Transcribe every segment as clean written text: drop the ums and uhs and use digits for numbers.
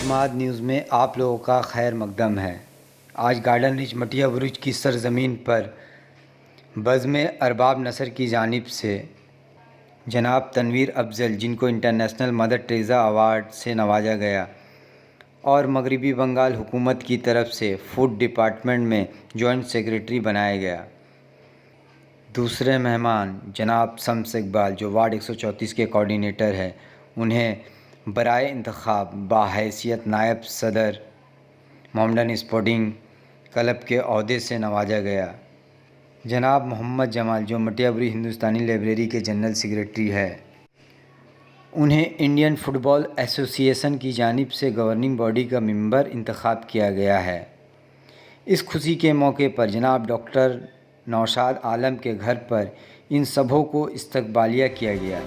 इत्माद news में आप लोगों का खैर मकदम है। आज गार्डन रिच मटिया बुरुज की सरज़मीन पर बज़्म अरबाब नसर की जानिब से जनाब तनवीर अफज़ल, जिनको इंटरनेशनल मदर टेरेसा अवार्ड से नवाजा गया, और मगरिबी बंगाल हुकूमत की तरफ से फूड डिपार्टमेंट में जॉइंट सेक्रेटरी बनाया गया। दूसरे मेहमान जनाब शम्स इकबाल, जो वार्ड 134 के कोऑर्डिनेटर हैं, उन्हें बराए इंतखाब बाहैसियत नायब सदर मोहम्मडन स्पोर्टिंग क्लब के ओहदे से नवाजा गया। जनाब मोहम्मद जमाल, जो मटिया बुरुज हिंदुस्तानी लाइब्रेरी के जनरल सेक्रेटरी है, उन्हें इंडियन फ़ुटबॉल एसोसिएशन की जानिब से गवर्निंग बॉडी का मेंबर इंतखाब किया गया है। इस खुशी के मौके पर जनाब डॉक्टर नौशाद आलम के घर पर इन सबों को इस्तकबालिया किया गया।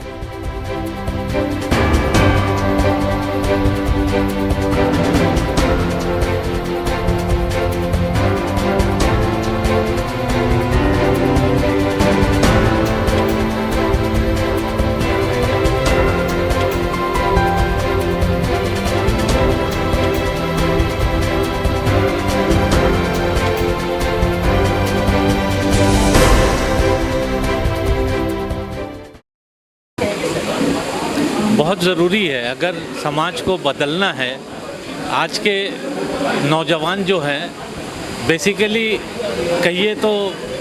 बहुत ज़रूरी है। अगर समाज को बदलना है, आज के नौजवान जो हैं बेसिकली कहिए तो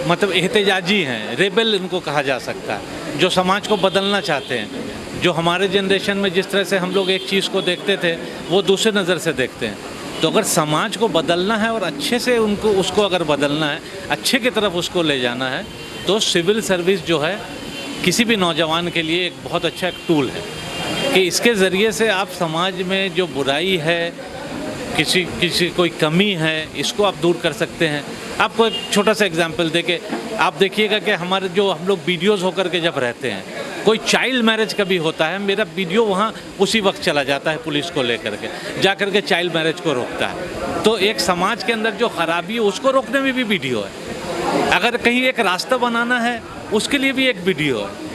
मतलब एहतजाजी हैं, रेबेल इनको कहा जा सकता है, जो समाज को बदलना चाहते हैं। जो हमारे जनरेशन में जिस तरह से हम लोग एक चीज़ को देखते थे, वो दूसरे नज़र से देखते हैं। तो अगर समाज को बदलना है और अच्छे से उसको अगर बदलना है, अच्छे की तरफ उसको ले जाना है, तो सिविल सर्विस जो है किसी भी नौजवान के लिए एक बहुत अच्छा एक टूल है कि इसके ज़रिए से आप समाज में जो बुराई है, किसी कोई कमी है, इसको आप दूर कर सकते हैं। आपको एक छोटा सा एग्जांपल देके आप देखिएगा कि हमारे जो हम लोग वीडियोज़ होकर के जब रहते हैं, कोई चाइल्ड मैरिज कभी होता है, मेरा वीडियो वहाँ उसी वक्त चला जाता है पुलिस को लेकर के, जा कर के चाइल्ड मैरिज को रोकता है। तो एक समाज के अंदर जो खराबी है उसको रोकने में भी वीडियो है। अगर कहीं एक रास्ता बनाना है उसके लिए भी एक वीडियो है।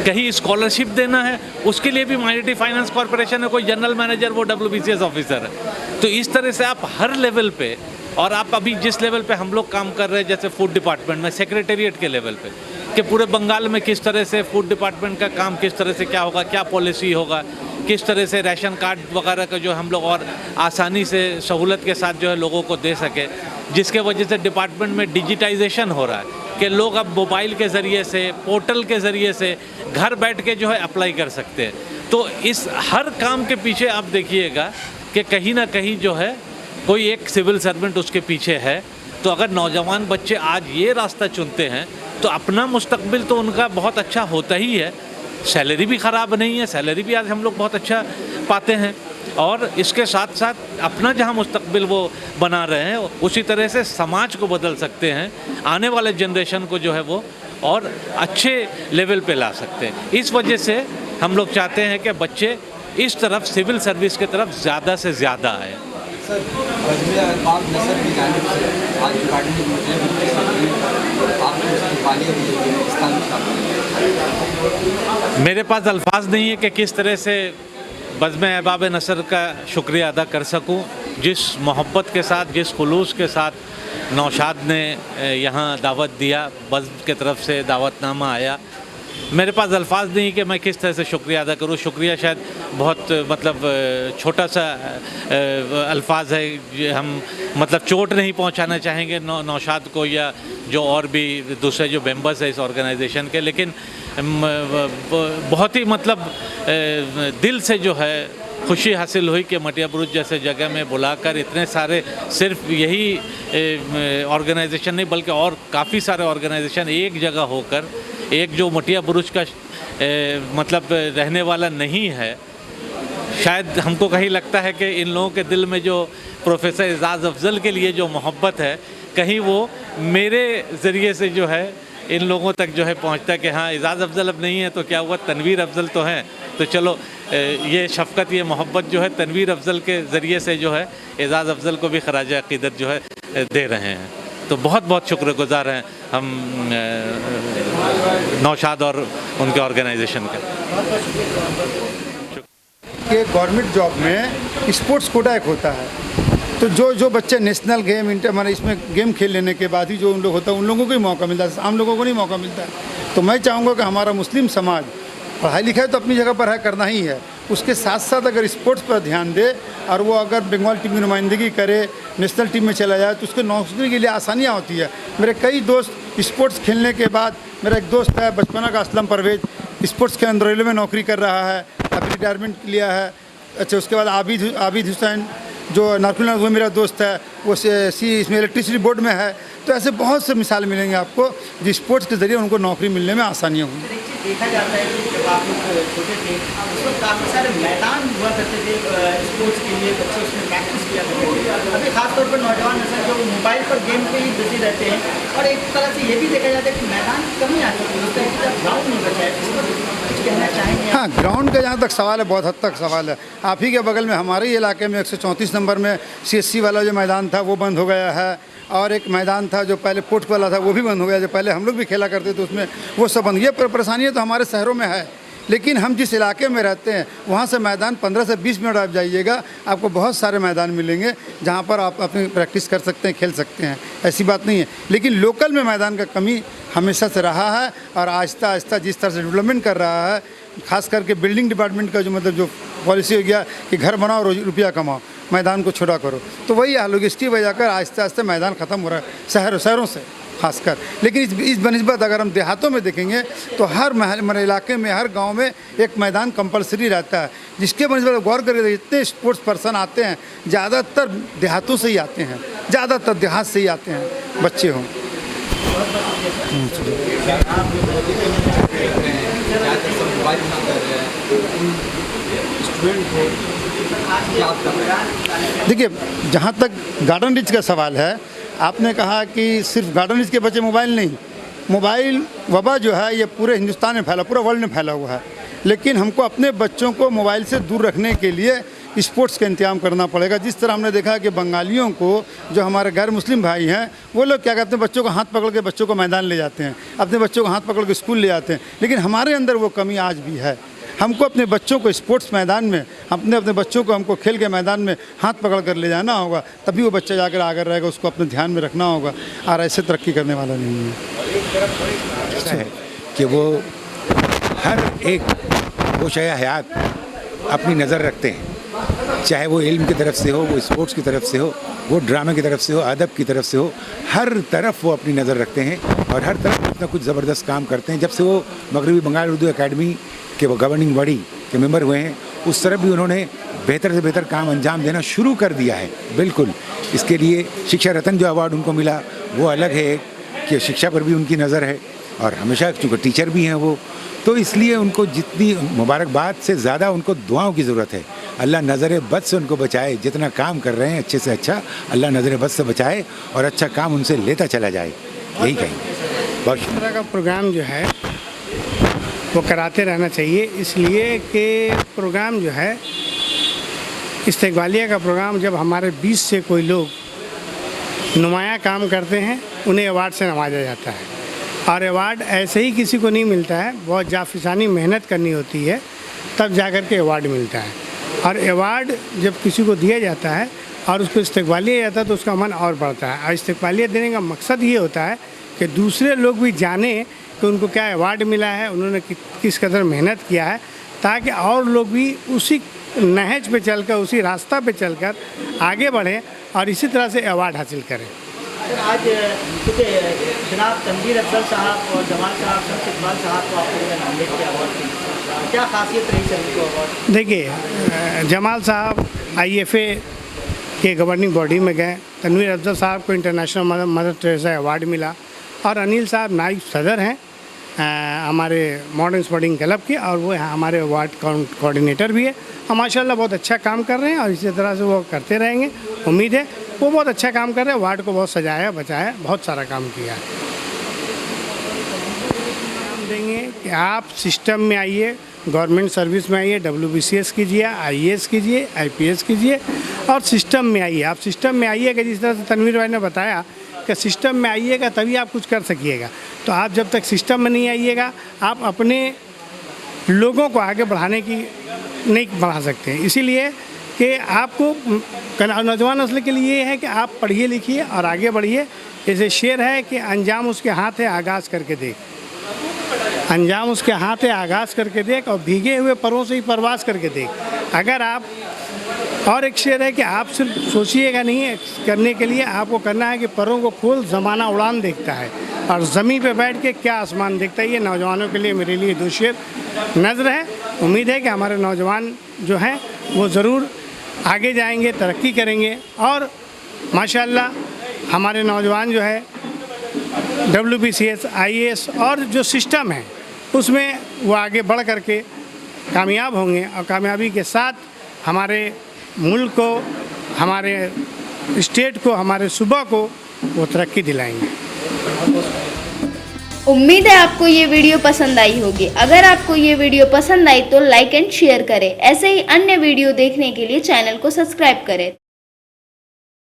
कहीं स्कॉलरशिप देना है उसके लिए भी माइनॉरिटी फाइनेंस कॉर्पोरेशन है, कोई जनरल मैनेजर, वो WBCS ऑफिसर है। तो इस तरह से आप हर लेवल पे, और आप अभी जिस लेवल पे हम लोग काम कर रहे हैं, जैसे फूड डिपार्टमेंट में सेक्रेटेरिएट के लेवल पे, कि पूरे बंगाल में किस तरह से फूड डिपार्टमेंट का काम किस तरह से क्या होगा, क्या पॉलिसी होगा, किस तरह से राशन कार्ड वगैरह का जो हम लोग और आसानी से सहूलत के साथ जो है लोगों को दे सके, जिसके वजह से डिपार्टमेंट में डिजिटाइजेशन हो रहा है कि लोग अब मोबाइल के ज़रिए से, पोर्टल के ज़रिए से घर बैठ के जो है अप्लाई कर सकते हैं। तो इस हर काम के पीछे आप देखिएगा कि कहीं ना कहीं जो है कोई एक सिविल सर्वेंट उसके पीछे है। तो अगर नौजवान बच्चे आज ये रास्ता चुनते हैं तो अपना मुस्तकबिल तो उनका बहुत अच्छा होता ही है। सैलरी भी ख़राब नहीं है, सैलरी भी आज हम लोग बहुत अच्छा पाते हैं, और इसके साथ साथ अपना जहां मुस्तकबिल वो बना रहे हैं, उसी तरह से समाज को बदल सकते हैं, आने वाले जनरेशन को जो है वो और अच्छे लेवल पे ला सकते हैं। इस वजह से हम लोग चाहते हैं कि बच्चे इस तरफ सिविल सर्विस की तरफ ज़्यादा से ज़्यादा आए। सर, बज़्म अरबाब नसर की जानिब से आज गार्डन रिच मटिया बुरुज की सरज़मीन आपको इस्तकबालिया दी गई। मेरे पास अल्फाज नहीं है कि किस तरह से बज़्म अरबाब नसर का शुक्रिया अदा कर सकूं। जिस मोहब्बत के साथ, जिस खुलूस के साथ नौशाद ने यहाँ दावत दिया, बज़्म की तरफ से दावतनामा आया, मेरे पास अल्फाज नहीं कि मैं किस तरह से शुक्रिया अदा करूँ। शुक्रिया शायद बहुत मतलब छोटा सा अल्फाज है, हम मतलब चोट नहीं पहुँचाना चाहेंगे नौशाद को या जो और भी दूसरे जो मेंबर्स हैं इस ऑर्गेनाइजेशन के, लेकिन बहुत ही मतलब दिल से जो है खुशी हासिल हुई कि मटिया बुरुज जैसे जगह में बुलाकर इतने सारे, सिर्फ यही ऑर्गेनाइजेशन नहीं बल्कि और काफ़ी सारे ऑर्गेनाइजेशन एक जगह होकर, एक जो मटिया बुरुज का मतलब रहने वाला नहीं है, शायद हमको कहीं लगता है कि इन लोगों के दिल में जो प्रोफेसर एजाज़ अफज़ल के लिए जो मोहब्बत है, कहीं वो मेरे ज़रिए से जो है इन लोगों तक जो है पहुंचता कि हाँ, एजाज़ अफज़ल अब नहीं है तो क्या हुआ, तनवीर अफज़ल तो हैं, तो चलो ये शफ़क़त, ये मोहब्बत जो है तनवीर अफज़ल के ज़रिए से जो है एजाज़ अफज़ल को भी ख़राज अक़ीदत जो है दे रहे हैं। तो बहुत बहुत शुक्रगुज़ार हैं हम नौशाद और उनके ऑर्गेनाइजेशन के। कि गवर्नमेंट जॉब में स्पोर्ट्स कोटा एक होता है, तो जो बच्चे नेशनल गेम इंटर माने इसमें गेम खेल लेने के बाद ही जो उन लोग होता है उन लोगों को ही मौका मिलता है, आम लोगों को नहीं मौका मिलता है। तो मैं चाहूँगा कि हमारा मुस्लिम समाज पढ़ाई लिखाई तो अपनी जगह पर है, करना ही है, उसके साथ साथ अगर स्पोर्ट्स पर ध्यान दे और वो अगर बंगाल टीम की नुमाइंदगी करे, नेशनल टीम में चला जाए तो उसके नौकरी के लिए आसानियाँ होती है। मेरे कई दोस्त स्पोर्ट्स खेलने के बाद, मेरा एक दोस्त है बचपना का असलम परवेज, स्पोर्ट्स के अंदर रेलवे में नौकरी कर रहा है, अभी रिटायरमेंट लिया है। अच्छा, उसके बाद आबिद हुसैन जो नारकुल, वो मेरा दोस्त है, वो इसमें इलेक्ट्रिसिटी बोर्ड में है। तो ऐसे बहुत से मिसाल मिलेंगे आपको जो स्पोर्ट्स के ज़रिए उनको नौकरी मिलने में आसानियाँ हुई। देखा जाता है कि जब आप लोग छोटे थे उस वक्त काफ़ी सारे मैदान हुआ करते थे स्पोर्ट्स के लिए, बच्चे उसमें प्रैक्टिस किया करते थे। अभी खासतौर पर नौजवान नस्ल जो मोबाइल पर गेम पे ही बिजी रहते हैं, और एक तरह से ये भी देखा जाता है कि मैदान की कमी आ चुकी है, उसका ग्राउंड नहीं बचा है। इस पर कुछ कहना चाहेंगे? हाँ, ग्राउंड का जहाँ तक सवाल है, बहुत हद तक सवाल है। आप ही के बगल में हमारे ही इलाके में 134 नंबर में CSC वाला जो मैदान था वो बंद हो गया है, और एक मैदान था जो पहले पोर्ट वाला था वो भी बंद हो गया, जो पहले हम लोग भी खेला करते थे उसमें, वो सब बंद। ये परेशानियाँ तो हमारे शहरों में है, लेकिन हम जिस इलाके में रहते हैं वहाँ से मैदान 15 से 20 मिनट आप जाइएगा, आपको बहुत सारे मैदान मिलेंगे जहाँ पर आप अपनी प्रैक्टिस कर सकते हैं, खेल सकते हैं, ऐसी बात नहीं है। लेकिन लोकल में मैदान का कमी हमेशा से रहा है, और आहिस्ता आहिस्ता जिस तरह से डेवलपमेंट कर रहा है, खास करके बिल्डिंग डिपार्टमेंट का जो मतलब जो पॉलिसी हो गया कि घर बनाओ रुपया कमाओ, मैदान को छोटा करो, तो वही हाल होगी। इसकी वजह कर आहिस्ता आहिस्ता मैदान ख़त्म हो रहा है शहरों से खासकर। लेकिन इस बनस्बत अगर हम देहातों में देखेंगे तो हर महल इलाके में, हर गांव में एक मैदान कंपलसरी रहता है, जिसके बनस्बत गौर करें इतने स्पोर्ट्स पर्सन आते हैं, ज़्यादातर देहातों से ही आते हैं, ज़्यादातर देहात से ही आते हैं बच्चे हों। देखिए, जहाँ तक गार्डन रिच का सवाल है, आपने कहा कि सिर्फ गार्डन रिच के बच्चे मोबाइल नहीं, मोबाइल वबा जो है ये पूरे हिंदुस्तान में फैला, पूरा वर्ल्ड में फैला हुआ है। लेकिन हमको अपने बच्चों को मोबाइल से दूर रखने के लिए स्पोर्ट्स का इंतजाम करना पड़ेगा। जिस तरह हमने देखा कि बंगालियों को, जो हमारे गैर मुस्लिम भाई हैं, वो लोग क्या करते हैं, बच्चों को हाथ पकड़ के बच्चों को मैदान ले जाते हैं, अपने बच्चों को हाथ पकड़ के स्कूल ले जाते हैं। लेकिन हमारे अंदर वो कमी आज भी है। हमको अपने बच्चों को स्पोर्ट्स मैदान में, अपने बच्चों को हमको खेल के मैदान में हाथ पकड़ कर ले जाना होगा, तभी वो बच्चा जाकर आगे रहेगा, उसको अपने ध्यान में रखना होगा, और ऐसे तरक्की करने वाला नहीं है। कि वो हर एक गोशे हयात अपनी नज़र रखते हैं, चाहे वो इल्म की तरफ से हो, वो स्पोर्ट्स की तरफ से हो, वो ड्रामे की तरफ से हो, अदब की तरफ से हो, हर तरफ वो अपनी नज़र रखते हैं और हर तरफ कुछ ना कुछ ज़बरदस्त काम करते हैं। जब से वो मगरबी बंगाल उर्दू एकेडमी के वो गवर्निंग बॉडी के मेंबर हुए हैं, उस तरफ भी उन्होंने बेहतर से बेहतर काम अंजाम देना शुरू कर दिया है। बिल्कुल, इसके लिए शिक्षा रत्न जो अवार्ड उनको मिला वो अलग है कि शिक्षा पर भी उनकी नज़र है, और हमेशा चूँकि टीचर भी हैं वो, तो इसलिए उनको जितनी मुबारकबाद से ज़्यादा उनको दुआओं की ज़रूरत है। अल्लाह नज़र बद से उनको बचाए, जितना काम कर रहे हैं अच्छे से अच्छा, अल्लाह नज़र बद से बचाए और अच्छा काम उनसे लेता चला जाए, यही कहेंगे। बहुत इस तरह का प्रोग्राम जो है वो कराते रहना चाहिए, इसलिए कि प्रोग्राम जो है इस्तेक़बालिया का प्रोग्राम, जब हमारे 20 से कोई लोग नुमाया काम करते हैं उन्हें अवार्ड से नवाजा जाता है, और अवार्ड ऐसे ही किसी को नहीं मिलता है, बहुत जाफिसानी मेहनत करनी होती है तब जाकर के अवार्ड मिलता है। और अवार्ड जब किसी को दिया जाता है और उसको इस्तेक़बालिया जाता है तो उसका मन और बढ़ता है, और इस्तेक़बालिया देने का मकसद ये होता है कि दूसरे लोग भी जाने कि उनको क्या अवार्ड मिला है, उन्होंने किस कदर मेहनत किया है, ताकि और लोग भी उसी नहज पे चलकर, उसी रास्ता पे चलकर आगे बढ़ें और इसी तरह से अवार्ड हासिल करें। आज जनाब तनवीर अफजल साहब और जमाल साहब, शम्स इकबाल साहब को आपने नॉमिनेट किया अवार्ड की, क्या खासियत रही सर उनको अवार्ड? देखिए, जमाल साहब IFA के गवर्निंग बॉडी में गए, तनवीर अफजल साहब को इंटरनेशनल मदर टेरेसा अवार्ड मिला, और अनिल साहब नायब सदर हैं हमारे मॉडर्न स्पोर्टिंग क्लब के, और वो हमारे वार्ड कोऑर्डिनेटर भी है, और माशाल्लाह बहुत अच्छा काम कर रहे हैं और इसी तरह से वो करते रहेंगे। उम्मीद है वो बहुत अच्छा काम कर रहे हैं, वार्ड को बहुत सजाया बचाया, बहुत सारा काम किया है। हम देंगे कि आप सिस्टम में आइए, गवर्नमेंट सर्विस में आइए, WBCS कीजिए, IAS कीजिए, IPS कीजिए, और सिस्टम में आइए। आप सिस्टम में आइएगा, जिस तरह से तनवीर भाई ने बताया कि सिस्टम में आइएगा तभी आप कुछ कर सकिएगा। तो आप जब तक सिस्टम में नहीं आइएगा, आप अपने लोगों को आगे बढ़ाने की नहीं बढ़ा सकते हैं। इसीलिए कि आपको नौजवान नस्ल के लिए ये है कि आप पढ़िए लिखिए और आगे बढ़िए। जैसे शेर है कि अंजाम उसके हाथ है आगाज़ करके देख, अंजाम उसके हाथ है आगाज़ करके देख और भीगे हुए परों से ही परवास करके देख। अगर आप, और एक शेर है कि आप सिर्फ सोचिएगा नहीं है करने के लिए, आपको करना है कि परों को खोल ज़माना उड़ान देखता है और ज़मीन पे बैठ के क्या आसमान देखता है। ये नौजवानों के लिए मेरे लिए 2 शेर नज़र है। उम्मीद है कि हमारे नौजवान जो हैं वो ज़रूर आगे जाएंगे, तरक्की करेंगे और माशाल्लाह हमारे नौजवान जो है WBCS, IAS और जो सिस्टम है उसमें वो आगे बढ़ करके कामयाब होंगे और कामयाबी के साथ हमारे मुल्क को, हमारे स्टेट को, हमारे सूबा को वो तरक्की दिलाएंगे। उम्मीद है आपको ये वीडियो पसंद आई होगी। अगर आपको ये वीडियो पसंद आई तो लाइक एंड शेयर करें। ऐसे ही अन्य वीडियो देखने के लिए चैनल को सब्सक्राइब करें।